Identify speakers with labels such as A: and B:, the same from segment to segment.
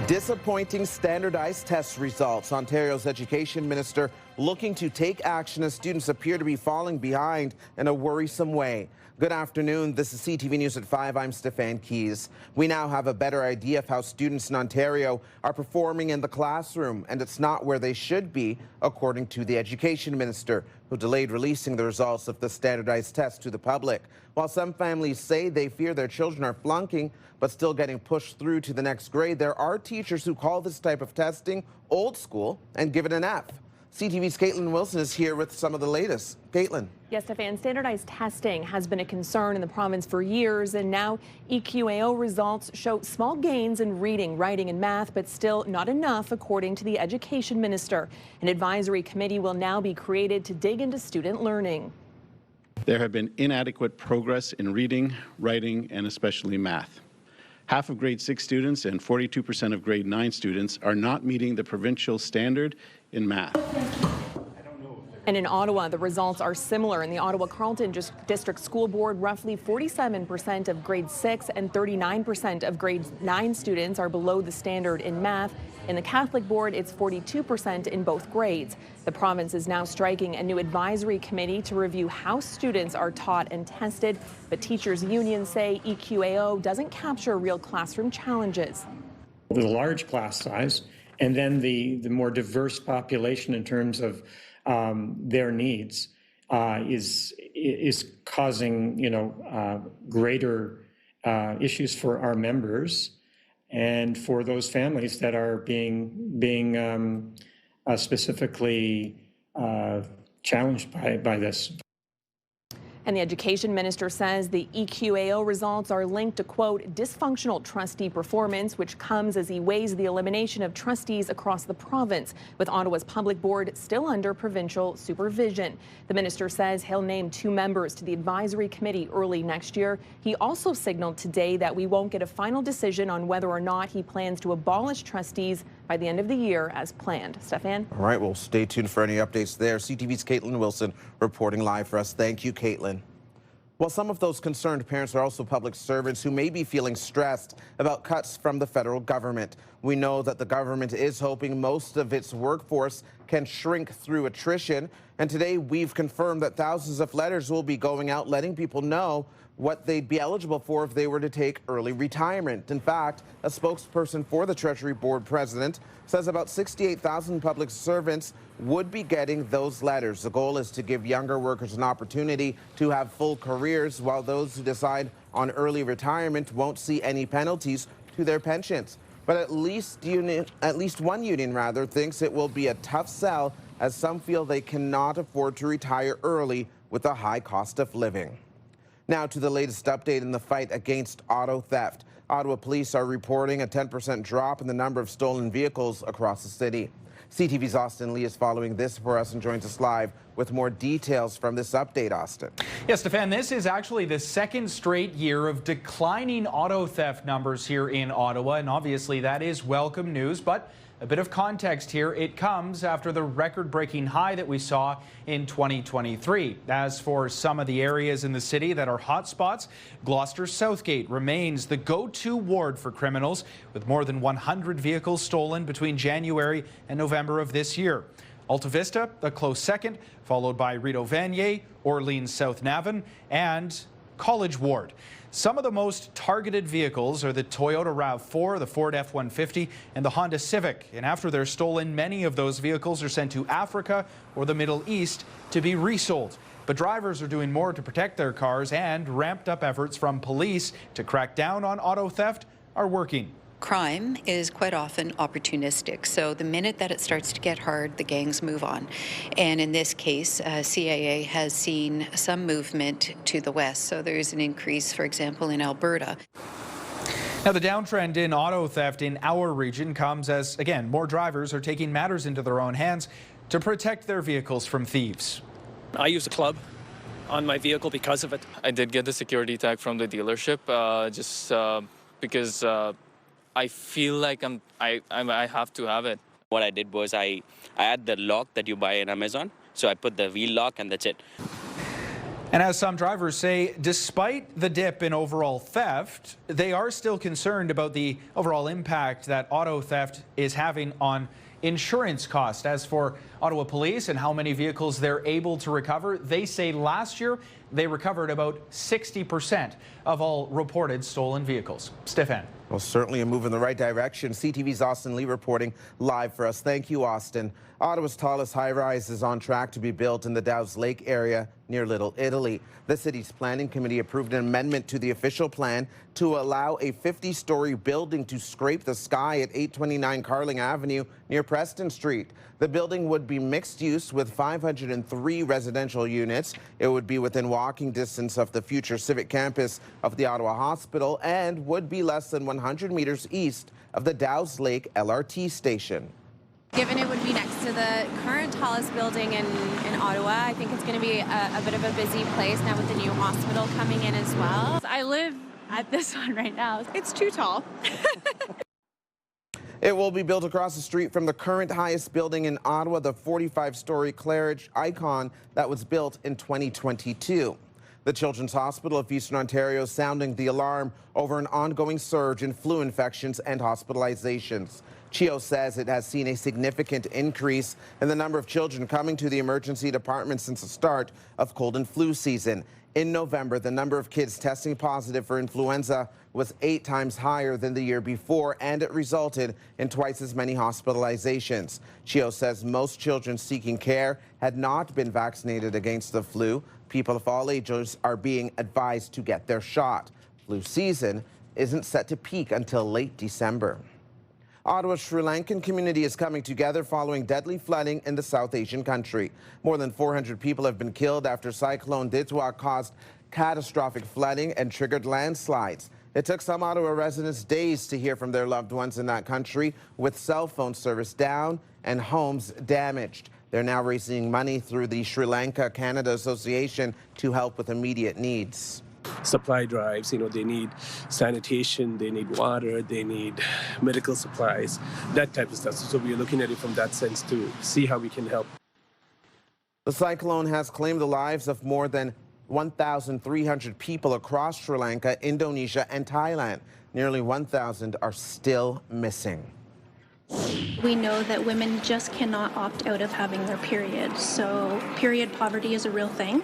A: Disappointing standardized test results. Ontario's education minister looking to take action as students appear to be falling behind in a worrisome way. Good afternoon. This is CTV News at 5. I'm Stefan. We now have a better idea of how students in Ontario are performing in the classroom, and it's not where they should be, according to the education minister, who delayed releasing the results of the standardized test to the public. While some families say they fear their children are flunking but still getting pushed through to the next grade, there are teachers who call this type of testing old school and give it an F. CTV's Caitlin Wilson is here with some of the latest. Caitlin.
B: Yes, Stefan, standardized testing has been a concern in the province for years, and now EQAO results show small gains in reading, writing, and math, but still not enough, according to the education minister. An advisory committee will now be created to dig into student learning.
C: There have been inadequate progress in reading, writing, and especially math. Half of grade 6 students and 42% of grade 9 students are not meeting the provincial standard in math.
B: And in Ottawa, the results are similar. In the Ottawa Carleton District School Board, roughly 47% of grade 6 and 39% of grade 9 students are below the standard in math. In the Catholic Board, it's 42% in both grades. The province is now striking a new advisory committee to review how students are taught and tested. But teachers' unions say EQAO doesn't capture real classroom challenges.
D: The large class size and then the more diverse population in terms of their needs is causing greater issues for our members and for those families that are being specifically challenged by this.
B: And the education minister says the EQAO results are linked to, quote, dysfunctional trustee performance, which comes as he weighs the elimination of trustees across the province, with Ottawa's public board still under provincial supervision. The minister says he'll name 2 members to the advisory committee early next year. He also signaled today that we won't get a final decision on whether or not he plans to abolish trustees by the end of the year as planned. Stefan?
A: All right, well, stay tuned for any updates there. CTV's Caitlin Wilson reporting live for us. Thank you, Caitlin. Well, some of those concerned parents are also public servants who may be feeling stressed about cuts from the federal government. We know that the government is hoping most of its workforce can shrink through attrition. And today we've confirmed that thousands of letters will be going out letting people know what they'd be eligible for if they were to take early retirement. In fact, a spokesperson for the Treasury Board president says about 68,000 public servants would be getting those letters. The goal is to give younger workers an opportunity to have full careers, while those who decide on early retirement won't see any penalties to their pensions. But at least one union thinks it will be a tough sell, as some feel they cannot afford to retire early with a high cost of living. Now to the latest update in the fight against auto theft. Ottawa police are reporting a 10% drop in the number of stolen vehicles across the city. CTV's Austin Lee is following this for us and joins us live with more details from this update. Austin.
E: Yes, Stefan, this is actually the second straight year of declining auto theft numbers here in Ottawa, and obviously that is welcome news, but a bit of context here. It comes after the record-breaking high that we saw in 2023. As for some of the areas in the city that are hotspots, Gloucester Southgate remains the go-to ward for criminals, with more than 100 vehicles stolen between January and November of this year. Alta Vista, a close second, followed by Rideau Vanier, Orleans South Navan, and College Ward. Some of the most targeted vehicles are the Toyota RAV4, the Ford F-150, and the Honda Civic. And after they're stolen, many of those vehicles are sent to Africa or the Middle East to be resold. But drivers are doing more to protect their cars, and ramped up efforts from police to crack down on auto theft are working.
F: Crime is quite often opportunistic, so the minute that it starts to get hard, the gangs move on. And in this case, CAA has seen some movement to the west, so there's an increase, for example, in Alberta.
E: Now, the downtrend in auto theft in our region comes as, again, more drivers are taking matters into their own hands to protect their vehicles from thieves.
G: I use a club on my vehicle because of it.
H: I did get the security tag from the dealership because I feel like I have to have it.
I: What I did was I had the lock that you buy on Amazon, so I put the wheel lock and that's it.
E: And as some drivers say, despite the dip in overall theft, they are still concerned about the overall impact that auto theft is having on insurance costs. As for Ottawa Police and how many vehicles they're able to recover, they say last year they recovered about 60% of all reported stolen vehicles. Stefan.
A: Well, certainly a move in the right direction. CTV's Austin Lee reporting live for us. Thank you, Austin. Ottawa's tallest high-rise is on track to be built in the Dow's Lake area near Little Italy. The city's planning committee approved an amendment to the official plan to allow a 50-story building to scrape the sky at 829 Carling Avenue near Preston Street. The building would be mixed use with 503 residential units. It would be within walking distance of the future civic campus of the Ottawa Hospital and would be less than 100 meters east of the Dow's Lake LRT station.
I: Given it would be next to the current tallest building in Ottawa, I think it's going to be a bit of a busy place now with the new hospital coming in as well. I live at this one right now. It's too tall.
A: It will be built across the street from the current highest building in Ottawa, the 45-story Claridge Icon that was built in 2022. The Children's Hospital of Eastern Ontario sounding the alarm over an ongoing surge in flu infections and hospitalizations. CHEO says it has seen a significant increase in the number of children coming to the emergency department since the start of cold and flu season. In November, the number of kids testing positive for influenza was 8 times higher than the year before, and it resulted in twice as many hospitalizations. CHEO says most children seeking care had not been vaccinated against the flu. People of all ages are being advised to get their shot. Flu season isn't set to peak until late December. Ottawa's Sri Lankan community is coming together following deadly flooding in the South Asian country. More than 400 people have been killed after Cyclone Ditwa caused catastrophic flooding and triggered landslides. It took some Ottawa residents days to hear from their loved ones in that country, with cell phone service down and homes damaged. They're now raising money through the Sri Lanka Canada Association to help with immediate needs.
J: Supply drives, they need sanitation, they need water, they need medical supplies, that type of stuff. So we are looking at it from that sense to see how we can help.
A: The cyclone has claimed the lives of more than 1,300 people across Sri Lanka, Indonesia, and Thailand. Nearly 1,000 are still missing.
K: We know that women just cannot opt out of having their period, so period poverty is a real thing.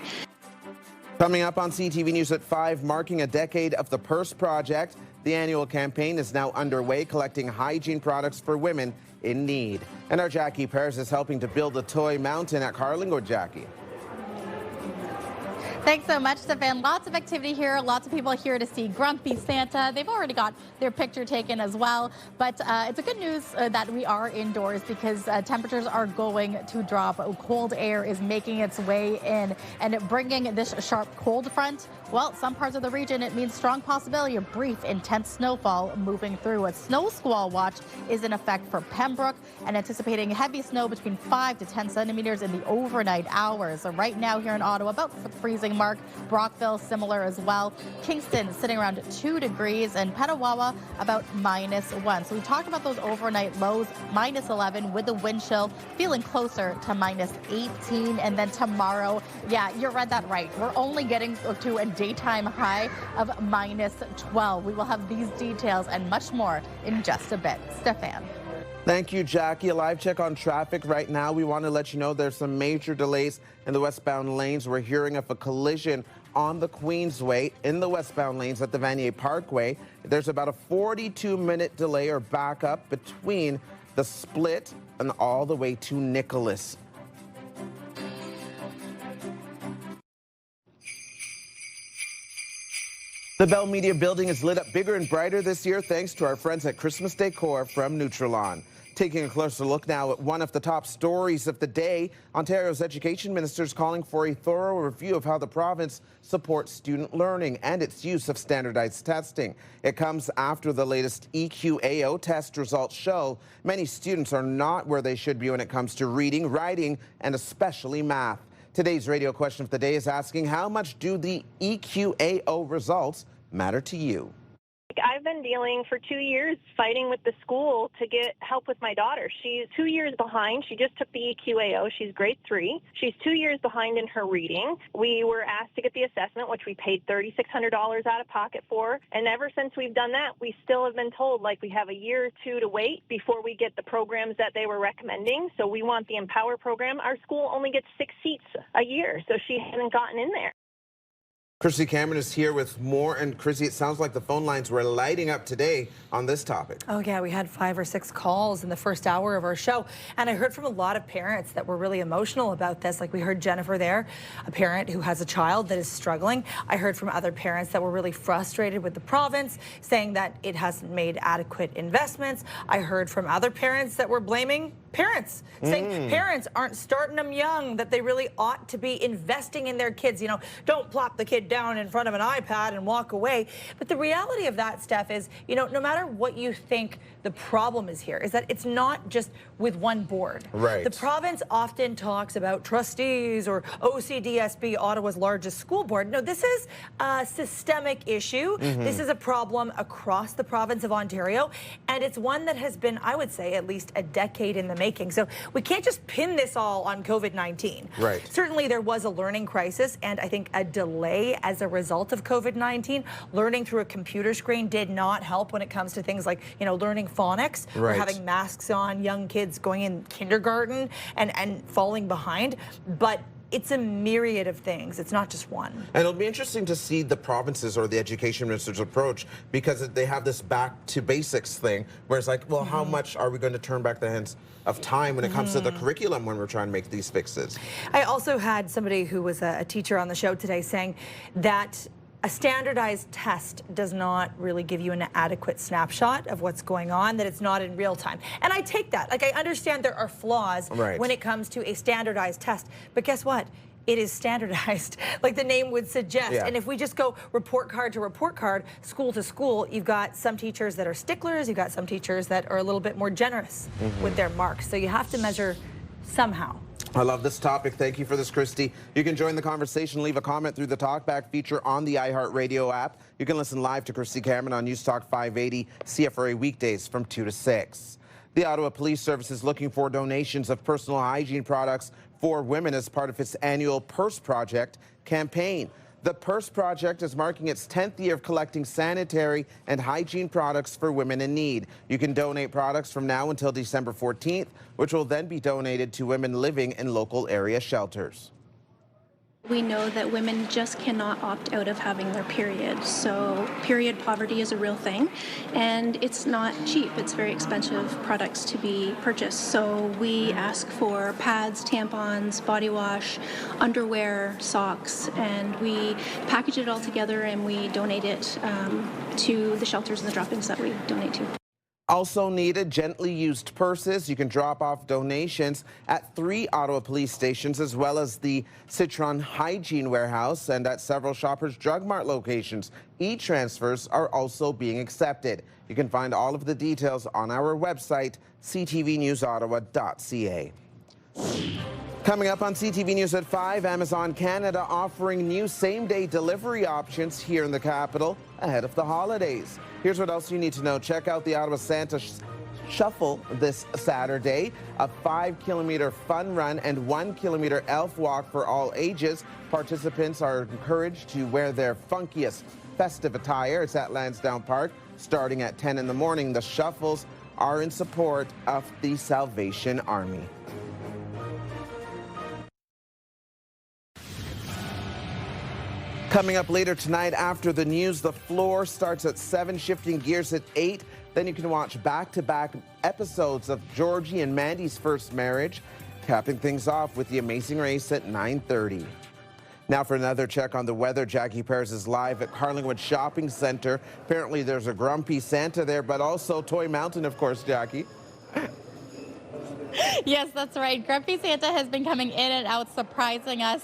A: Coming up on CTV News at 5, marking a decade of the Purse Project. The annual campaign is now underway, collecting hygiene products for women in need. And our Jackie Pears is helping to build a toy mountain at Carlingwood. Jackie.
L: Thanks so much, Stefan. Lots of activity here. Lots of people here to see Grumpy Santa. They've already got their picture taken as well. But it's a good news that we are indoors because temperatures are going to drop. Cold air is making its way in and bringing this sharp cold front. Well, some parts of the region, it means strong possibility of brief, intense snowfall moving through. A snow squall watch is in effect for Pembroke and anticipating heavy snow between 5 to 10 centimeters in the overnight hours. So right now here in Ottawa, about the freezing mark. Brockville, similar as well. Kingston sitting around 2 degrees and Petawawa about -1. So we talked about those overnight lows, -11 with the wind chill, feeling closer to -18. And then tomorrow, yeah, you read that right. We're only getting to a daytime high of -12. We will have these details and much more in just a bit. Stefan.
A: Thank you, Jackie. A live check on traffic right now. We want to let you know there's some major delays in the westbound lanes. We're hearing of a collision on the Queensway in the westbound lanes at the Vanier Parkway. There's about a 42-minute delay or backup between the split and all the way to Nicholas. The Bell Media building is lit up bigger and brighter this year thanks to our friends at Christmas Decor from Nutrilon. Taking a closer look now at one of the top stories of the day, Ontario's education minister is calling for a thorough review of how the province supports student learning and its use of standardized testing. It comes after the latest EQAO test results show many students are not where they should be when it comes to reading, writing, and especially math. Today's radio question of the day is asking, how much do the EQAO results matter to you?
M: I've been dealing for 2 years fighting with the school to get help with my daughter. She's 2 years behind. She just took the EQAO. She's grade 3. She's 2 years behind in her reading. We were asked to get the assessment, which we paid $3,600 out of pocket for. And ever since we've done that, we still have been told like we have a year or two to wait before we get the programs that they were recommending. So we want the Empower program. Our school only gets 6 seats a year, so she hasn't gotten in there.
A: Christy Cameron is here with more. And Christy, it sounds like the phone lines were lighting up today on this topic.
N: Oh yeah, we had 5 or 6 calls in the first hour of our show. And I heard from a lot of parents that were really emotional about this. Like we heard Jennifer there, a parent who has a child that is struggling. I heard from other parents that were really frustrated with the province, saying that it hasn't made adequate investments. I heard from other parents that were blaming parents, saying parents aren't starting them young, that they really ought to be investing in their kids. You know, don't plop the kid down in front of an iPad and walk away. But the reality of that, Steph, is, you know, no matter what you think the problem is here, is that it's not just with one board.
A: Right.
N: The province often talks about trustees or OCDSB, Ottawa's largest school board. No, this is a systemic issue. This is a problem across the province of Ontario, and it's one that has been, I would say, at least a decade in the making. So we can't just pin this all on COVID-19.
A: Right.
N: Certainly there was a learning crisis and I think a delay as a result of COVID-19. Learning through a computer screen did not help when it comes to things like, you know, learning phonics or having masks on, young kids going in kindergarten and falling behind. But it's a myriad of things. It's not just one.
A: And it'll be interesting to see the provinces or the education minister's approach, because they have this back to basics thing where it's like, well, how much are we going to turn back the hands of time when it comes to the curriculum when we're trying to make these fixes?
N: I also had somebody who was a teacher on the show today saying that a standardized test does not really give you an adequate snapshot of what's going on, that it's not in real time. And I take that. Like, I understand there are flaws when it comes to a standardized test, but guess what? It is standardized, like the name would suggest. And if we just go report card to report card, school to school, you've got some teachers that are sticklers, you've got some teachers that are a little bit more generous with their marks. So you have to measure somehow.
A: I love this topic. Thank you for this, Christy. You can join the conversation, leave a comment through the Talkback feature on the iHeartRadio app. You can listen live to Christy Cameron on News Talk 580 CFRA weekdays from 2 to 6. The Ottawa Police Service is looking for donations of personal hygiene products for women as part of its annual Purse Project campaign. The Purse Project is marking its 10th year of collecting sanitary and hygiene products for women in need. You can donate products from now until December 14th, which will then be donated to women living in local area shelters.
K: We know that women just cannot opt out of having their period. So period poverty is a real thing, and it's not cheap. It's very expensive products to be purchased. So we ask for pads, tampons, body wash, underwear, socks, and we package it all together and we donate it to the shelters and the drop-ins that we donate to.
A: Also needed, gently used purses. You can drop off donations at 3 Ottawa police stations, as well as the Citron Hygiene Warehouse and at several Shoppers Drug Mart locations. E-transfers are also being accepted. You can find all of the details on our website, ctvnewsottawa.ca. Coming up on CTV News at 5, Amazon Canada offering new same-day delivery options here in the capital ahead of the holidays. Here's what else you need to know. Check out the Ottawa Santa Shuffle this Saturday, a 5-kilometer fun run and 1-kilometer elf walk for all ages. Participants are encouraged to wear their funkiest festive attire. It's at Lansdowne Park, starting at 10 in the morning. The shuffles are in support of the Salvation Army. Coming up later tonight after the news, The Floor starts at 7, shifting gears at 8. Then you can watch back-to-back episodes of Georgie and Mandy's first marriage, capping things off with The Amazing Race at 9:30. Now for another check on the weather, Jackie Pears is live at Carlingwood Shopping Centre. Apparently there's a grumpy Santa there, but also Toy Mountain, of course, Jackie.
L: Yes, that's right. Grumpy Santa has been coming in and out, surprising us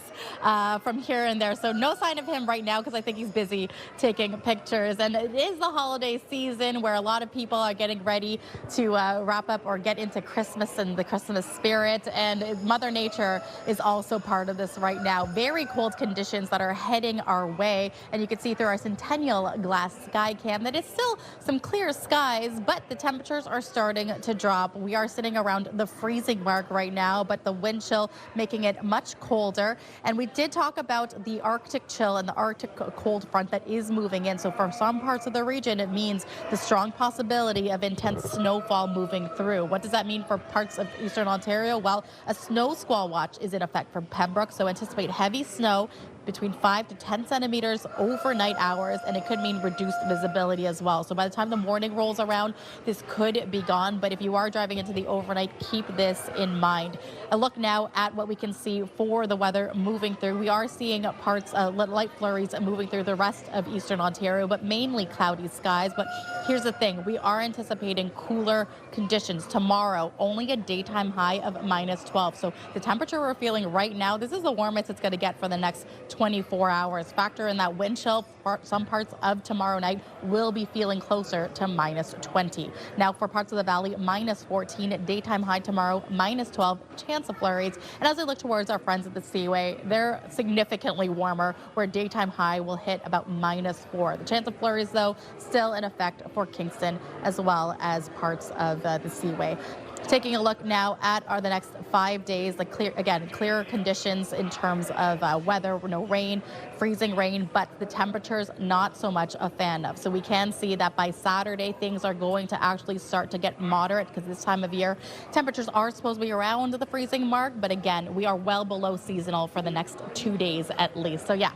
L: from here and there. So no sign of him right now because I think he's busy taking pictures. And it is the holiday season where a lot of people are getting ready to wrap up or get into Christmas and the Christmas spirit. And Mother Nature is also part of this right now. Very cold conditions that are heading our way. And you can see through our Centennial Glass sky cam that it's still some clear skies, but the temperatures are starting to drop. We are sitting around the freezing mark right now, but the wind chill making it much colder. And we did talk about the Arctic chill and the Arctic cold front that is moving in. So for some parts of the region, it means the strong possibility of intense snowfall moving through. What does that mean for parts of eastern Ontario? Well, a snow squall watch is in effect for Pembroke, so anticipate heavy snow between 5 to 10 centimeters overnight hours, and it could mean reduced visibility as well. So by the time the morning rolls around, this could be gone. But if you are driving into the overnight, keep this in mind. A look now at what we can see for the weather moving through. We are seeing parts, light flurries moving through the rest of eastern Ontario, but mainly cloudy skies. But here's the thing, we are anticipating cooler conditions tomorrow, only a daytime high of -12. So the temperature we're feeling right now, this is the warmest it's going to get for the next 24 hours. Factor in that wind chill. Some parts of tomorrow night will be feeling closer to -20. Now for parts of the valley, -14, daytime high tomorrow, -12, chance of flurries. And as I look towards our friends at the Seaway, they're significantly warmer, where daytime high will hit about -4. The chance of flurries, though, still in effect for Kingston as well as parts of the Seaway. Taking a look now at the next 5 days, clearer conditions in terms of weather, no rain, freezing rain, but the temperatures not so much a fan of. So we can see that by Saturday, things are going to actually start to get moderate because this time of year, temperatures are supposed to be around the freezing mark. But again, we are well below seasonal for the next 2 days at least. So yeah,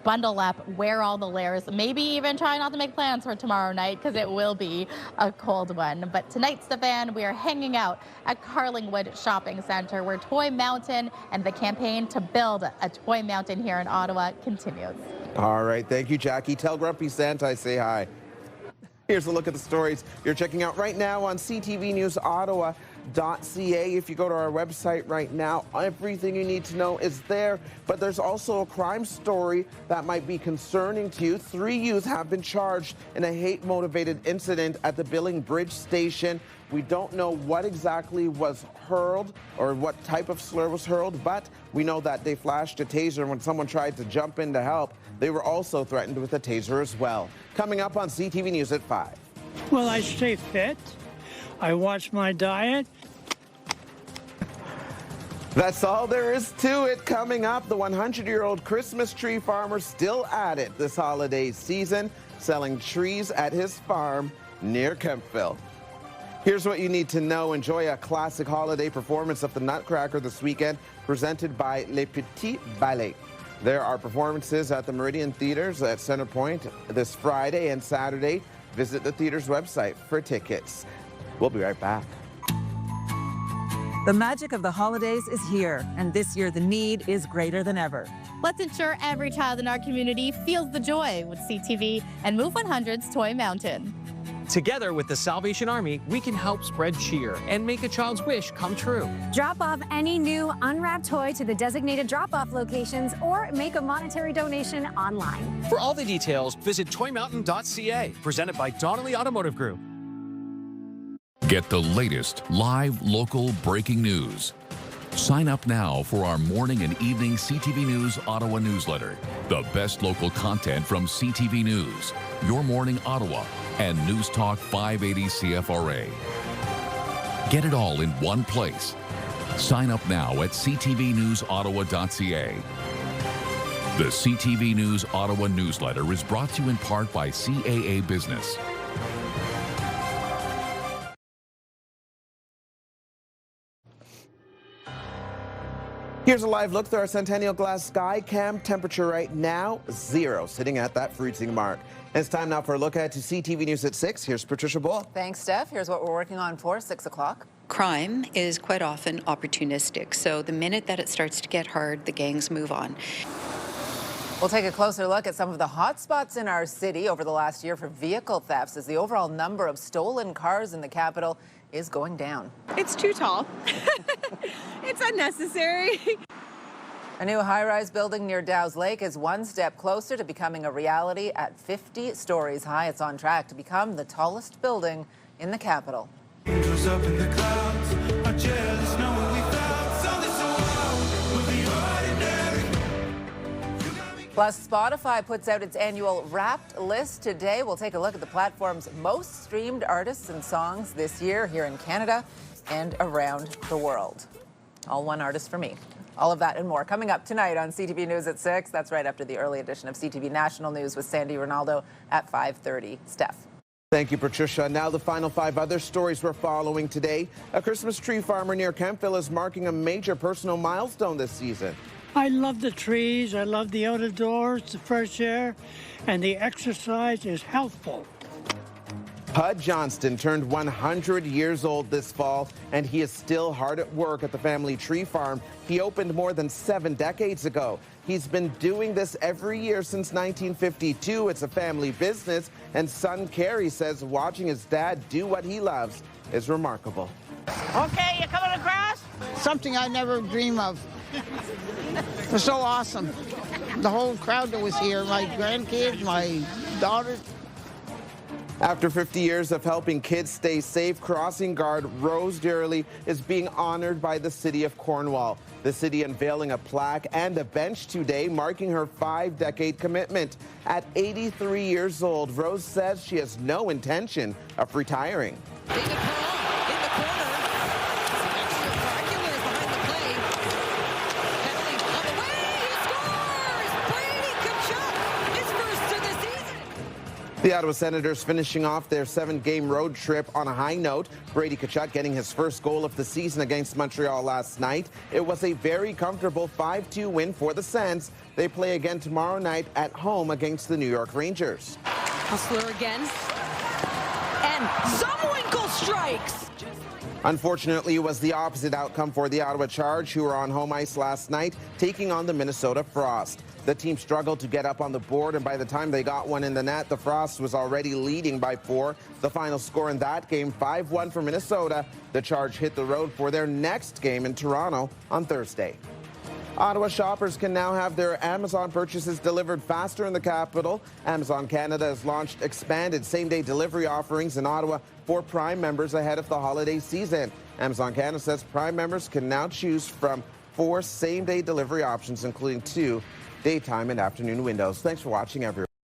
L: bundle up, wear all the layers, maybe even try not to make plans for tomorrow night because it will be a cold one. But tonight, Stefan, we are hanging out at Carlingwood Shopping Centre, where Toy Mountain and the campaign to build a Toy Mountain here in Ottawa continues.
A: All right, thank you, Jackie. Tell Grumpy Santa I say hi. Here's a look at the stories you're checking out right now on CTV News Ottawa. .ca. If you go to our website right now, everything you need to know is there. But there's also a crime story that might be concerning to you. 3 youth have been charged in a hate-motivated incident at the Billing Bridge station. We don't know what exactly was hurled or what type of slur was hurled, but we know that they flashed a taser when someone tried to jump in to help. They were also threatened with a taser as well. Coming up on CTV News at 5.
O: Well, I stay fit. I watch my diet.
A: That's all there is to it. Coming up, the 100-year-old Christmas tree farmer still at it this holiday season, selling trees at his farm near Kempville. Here's what you need to know. Enjoy a classic holiday performance of the Nutcracker this weekend, presented by Les Petits Ballets. There are performances at the Meridian Theatres at Centrepoint this Friday and Saturday. Visit the theater's website for tickets. We'll be right back.
P: The magic of the holidays is here, and this year the need is greater than ever.
L: Let's ensure every child in our community feels the joy with CTV and Move 100's Toy Mountain.
Q: Together with the Salvation Army, we can help spread cheer and make a child's wish come true.
R: Drop off any new unwrapped toy to the designated drop-off locations or make a monetary donation online.
Q: For all the details, visit toymountain.ca, presented by Donnelly Automotive Group.
S: Get the latest live local breaking news. Sign up now for our morning and evening CTV News Ottawa newsletter. The best local content from CTV News, Your Morning Ottawa, and News Talk 580 CFRA. Get it all in one place. Sign up now at ctvnewsottawa.ca. The CTV News Ottawa newsletter is brought to you in part by CAA Business.
A: Here's a live look through our Centennial Glass sky cam. Temperature right now, 0, sitting at that freezing mark. And it's time now for a look ahead to CTV News at 6. Here's Patricia Bull.
T: Thanks, Steph. Here's what we're working on for 6 o'clock.
F: Crime is quite often opportunistic. So the minute that it starts to get hard, the gangs move on.
T: We'll take a closer look at some of the hot spots in our city over the last year for vehicle thefts, as the overall number of stolen cars in the capital is going down.
U: It's too tall. It's unnecessary.
T: A new high-rise building near Dow's Lake is one step closer to becoming a reality at 50 stories high. It's on track to become the tallest building in the capital.
V: Angels up in the clouds are jealous knowing we found something so wild with the ordinary.
T: Plus, Spotify puts out its annual Wrapped list today. We'll take a look at the platform's most streamed artists and songs this year here in Canada and around the world. All one artist for me. All of that and more coming up tonight on CTV News at 6. That's right after the early edition of CTV National News with Sandy Ronaldo at 5:30. Steph.
A: Thank you, Patricia. Now the final 5 other stories we're following today. A Christmas tree farmer near Kemptville is marking a major personal milestone this season.
O: I love the trees, I love the out of doors, the fresh air, and the exercise is healthful.
A: Bud Johnston turned 100 years old this fall, and he is still hard at work at the family tree farm he opened more than 7 decades ago. He's been doing this every year since 1952. It's a family business, and son Kerry says watching his dad do what he loves is remarkable.
W: Okay, you coming across? Something I never dream of. It was so awesome. The whole crowd that was here, my grandkids, my daughters.
A: After 50 years of helping kids stay safe, crossing guard Rose Durley is being honored by the city of Cornwall. The city unveiling a plaque and a bench today marking her 5-decade commitment. At 83 years old, Rose says she has no intention of retiring. The Ottawa Senators finishing off their 7-game road trip on a high note. Brady Tkachuk getting his first goal of the season against Montreal last night. It was a very comfortable 5-2 win for the Sens. They play again tomorrow night at home against the New York Rangers.
X: Hustler again. And Zumwinkle strikes.
A: Unfortunately, it was the opposite outcome for the Ottawa Charge, who were on home ice last night, taking on the Minnesota Frost. The team struggled to get up on the board, and by the time they got one in the net, the Frost was already leading by 4. The final score in that game, 5-1 for Minnesota. The Charge hit the road for their next game in Toronto on Thursday. Ottawa shoppers can now have their Amazon purchases delivered faster in the capital. Amazon Canada has launched expanded same-day delivery offerings in Ottawa for Prime members ahead of the holiday season. Amazon Canada says Prime members can now choose from 4 same-day delivery options, including 2 daytime and afternoon windows. Thanks for watching, everyone.